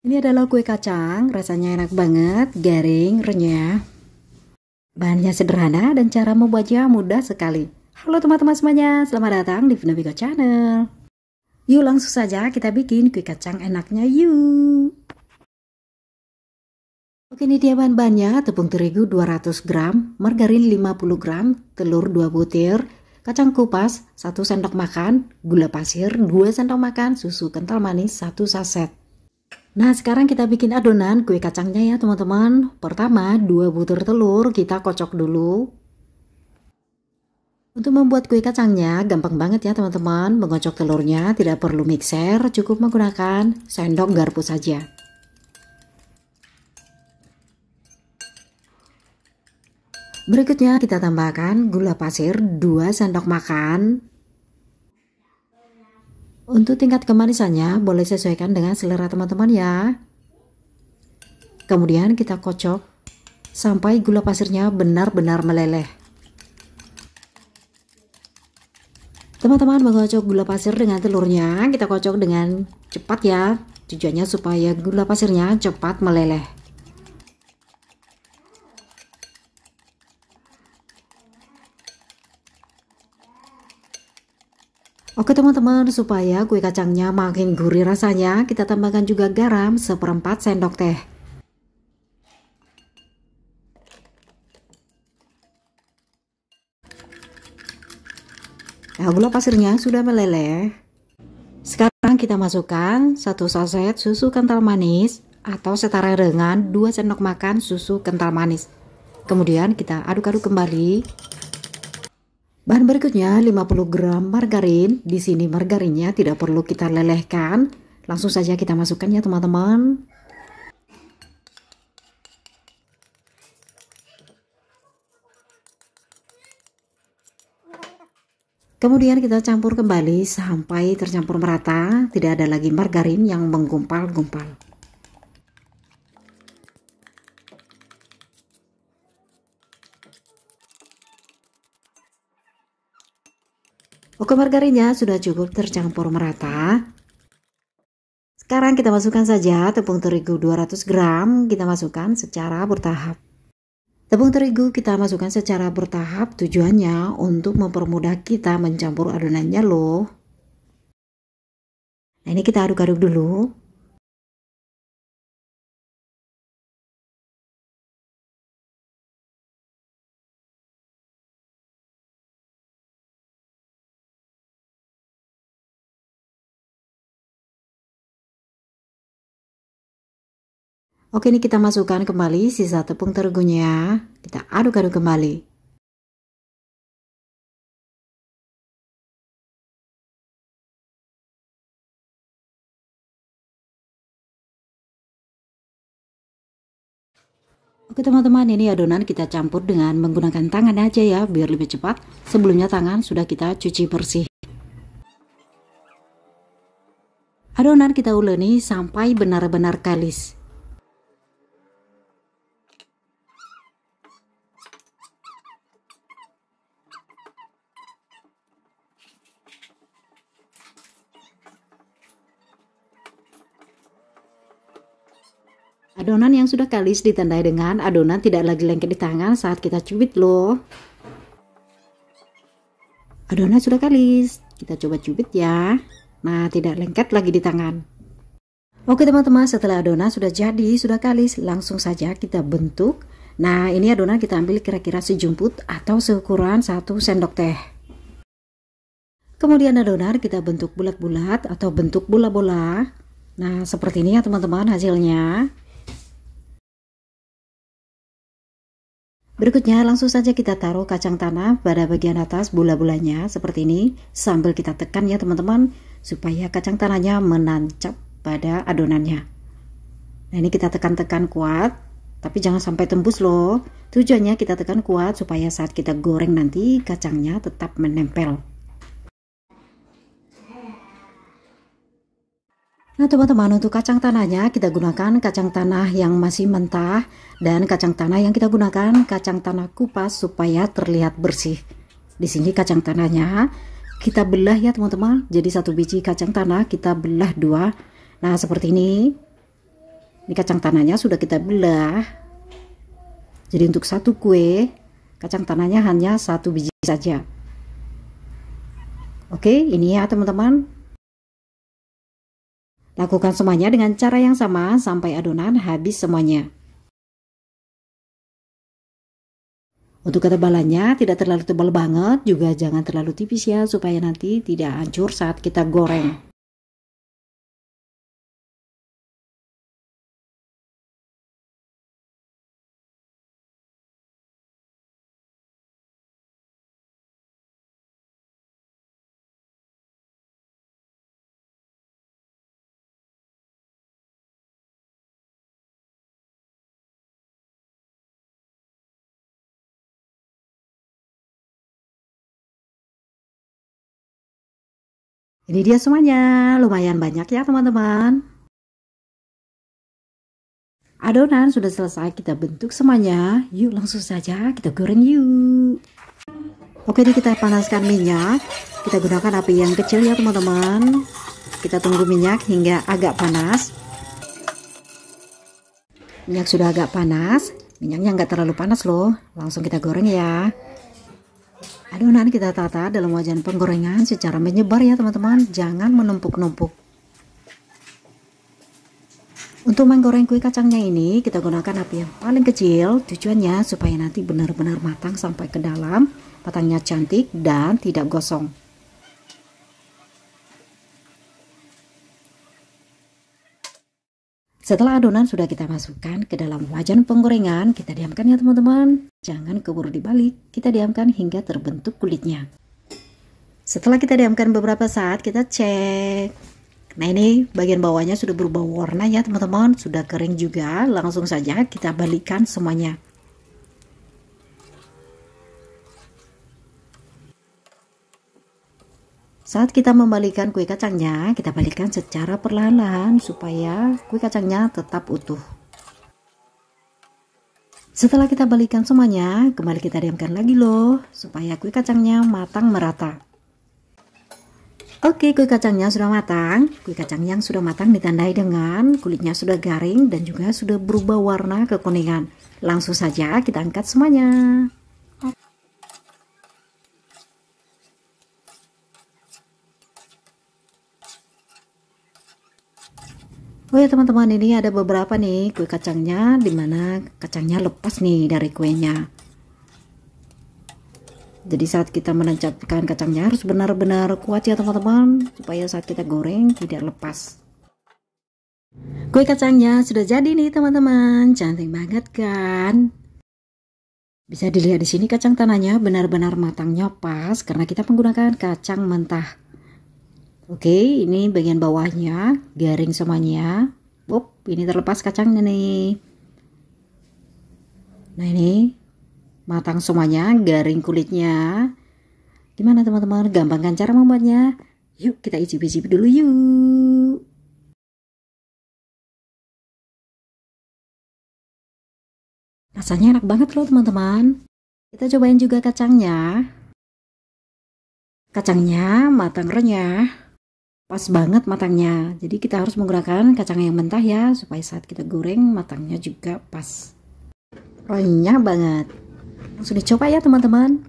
Ini adalah kue kacang, rasanya enak banget, garing, renyah. Bahannya sederhana dan cara membuatnya mudah sekali. Halo teman-teman semuanya, selamat datang di Vina Channel. Yuk langsung saja kita bikin kue kacang enaknya yuk. Oke, ini dia bahan-bahannya: tepung terigu 200 gram, margarin 50 gram, telur 2 butir, kacang kupas 1 sendok makan, gula pasir 2 sendok makan, susu kental manis 1 saset. Nah, sekarang kita bikin adonan kue kacangnya ya teman-teman. Pertama, 2 butir telur kita kocok dulu. Untuk membuat kue kacangnya gampang banget ya teman-teman. Mengocok telurnya tidak perlu mixer, cukup menggunakan sendok garpu saja. Berikutnya kita tambahkan gula pasir 2 sendok makan. Untuk tingkat kemanisannya boleh sesuaikan dengan selera teman-teman ya. Kemudian kita kocok sampai gula pasirnya benar-benar meleleh. Teman-teman mengocok gula pasir dengan telurnya kita kocok dengan cepat ya. Tujuannya supaya gula pasirnya cepat meleleh. Oke teman-teman, supaya kue kacangnya makin gurih rasanya, kita tambahkan juga garam 1/4 sendok teh. Nah, gula pasirnya sudah meleleh. Sekarang kita masukkan 1 saset susu kental manis atau setara dengan 2 sendok makan susu kental manis. Kemudian kita aduk-aduk kembali. Bahan berikutnya 50 gram margarin. Di sini margarinnya tidak perlu kita lelehkan, langsung saja kita masukkan ya teman-teman. Kemudian kita campur kembali sampai tercampur merata, tidak ada lagi margarin yang menggumpal-gumpal. Oke, margarinnya sudah cukup tercampur merata. Sekarang kita masukkan saja tepung terigu 200 gram, kita masukkan secara bertahap. Tepung terigu kita masukkan secara bertahap, tujuannya untuk mempermudah kita mencampur adonannya loh. Nah, ini kita aduk-aduk dulu. Oke, ini kita masukkan kembali sisa tepung terigunya. Kita aduk-aduk kembali. Oke teman-teman, ini adonan kita campur dengan menggunakan tangan aja ya, biar lebih cepat. Sebelumnya tangan sudah kita cuci bersih. Adonan kita uleni sampai benar-benar kalis. Adonan yang sudah kalis ditandai dengan adonan tidak lagi lengket di tangan saat kita cubit loh. Adonan sudah kalis, kita coba cubit ya. Nah, tidak lengket lagi di tangan. Oke teman-teman, setelah adonan sudah jadi, sudah kalis, langsung saja kita bentuk. Nah, ini adonan kita ambil kira-kira sejumput atau seukuran 1 sendok teh. Kemudian adonan kita bentuk bulat-bulat atau bentuk bola-bola. Nah, seperti ini ya teman-teman hasilnya. Berikutnya langsung saja kita taruh kacang tanah pada bagian atas bola-bolanya seperti ini, sambil kita tekan ya teman-teman supaya kacang tanahnya menancap pada adonannya. Nah, ini kita tekan-tekan kuat, tapi jangan sampai tembus loh. Tujuannya kita tekan kuat supaya saat kita goreng nanti kacangnya tetap menempel. Nah teman-teman, untuk kacang tanahnya kita gunakan kacang tanah yang masih mentah, dan kacang tanah yang kita gunakan kacang tanah kupas supaya terlihat bersih. Di sini kacang tanahnya kita belah ya teman-teman, jadi 1 biji kacang tanah kita belah 2. Nah seperti ini. Ini kacang tanahnya sudah kita belah. Jadi untuk satu kue, kacang tanahnya hanya 1 biji saja. Oke, ini ya teman-teman. Lakukan semuanya dengan cara yang sama sampai adonan habis semuanya. Untuk ketebalannya tidak terlalu tebal banget, juga jangan terlalu tipis ya, supaya nanti tidak hancur saat kita goreng. Ini dia semuanya, lumayan banyak ya teman-teman. Adonan sudah selesai kita bentuk semuanya. Yuk langsung saja kita goreng yuk. Oke, ini kita panaskan minyak. Kita gunakan api yang kecil ya teman-teman. Kita tunggu minyak hingga agak panas. Minyak sudah agak panas. Minyaknya nggak terlalu panas loh. Langsung kita goreng ya. Adonan kita tata dalam wajan penggorengan secara menyebar ya teman-teman, jangan menumpuk-numpuk. Untuk menggoreng kue kacangnya ini kita gunakan api yang paling kecil, tujuannya supaya nanti benar-benar matang sampai ke dalam, matangnya cantik dan tidak gosong. Setelah adonan sudah kita masukkan ke dalam wajan penggorengan, kita diamkan ya teman-teman. Jangan keburu dibalik, kita diamkan hingga terbentuk kulitnya. Setelah kita diamkan beberapa saat, kita cek. Nah, ini bagian bawahnya sudah berubah warna ya teman-teman, sudah kering juga. Langsung saja kita balikkan semuanya. Saat kita membalikkan kue kacangnya, kita balikkan secara perlahan-lahan supaya kue kacangnya tetap utuh. Setelah kita balikkan semuanya, kembali kita diamkan lagi loh, supaya kue kacangnya matang merata. Oke, kue kacangnya sudah matang. Kue kacang yang sudah matang ditandai dengan kulitnya sudah garing dan juga sudah berubah warna kekuningan. Langsung saja kita angkat semuanya. Oh ya teman-teman, ini ada beberapa nih kue kacangnya, dimana kacangnya lepas nih dari kuenya. Jadi saat kita menancapkan kacangnya harus benar-benar kuat ya teman-teman, supaya saat kita goreng tidak lepas. Kue kacangnya sudah jadi nih teman-teman, cantik banget kan? Bisa dilihat di sini kacang tanahnya benar-benar matangnya pas karena kita menggunakan kacang mentah. Oke, ini bagian bawahnya garing semuanya. Ini terlepas kacangnya nih. Nah, ini matang semuanya, garing kulitnya. Gimana teman-teman? Gampang kan cara membuatnya? Yuk kita icip-icip dulu yuk. Rasanya enak banget loh teman-teman. Kita cobain juga kacangnya. Kacangnya matang renyah. Pas banget matangnya, jadi kita harus menggunakan kacang yang mentah ya, supaya saat kita goreng matangnya juga pas, renyah banget. Langsung dicoba ya teman-teman.